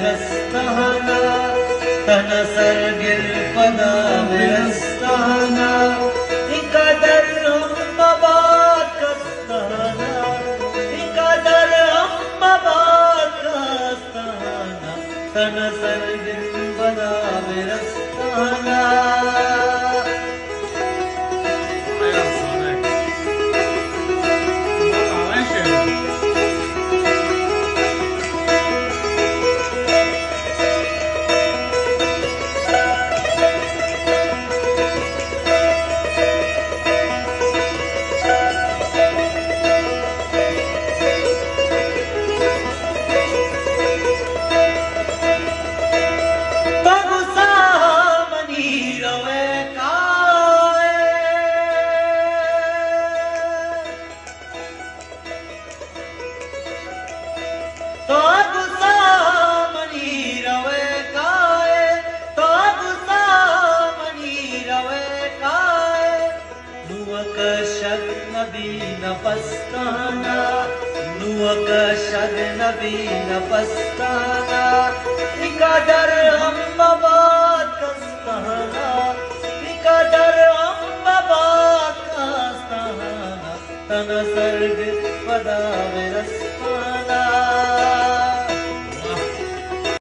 रस्ताना तन सर्गिल पदा रस्ताना इकदर हम बात कस्ताना इकदर हम बात कस्ताना तन सर्गिल पदा रस्ताना। पस्ताना नुअक शग नबी न पस्ताना इकदर हम बात कस्ताना इकदर हम बात कस्ताना तन सर्ग पदा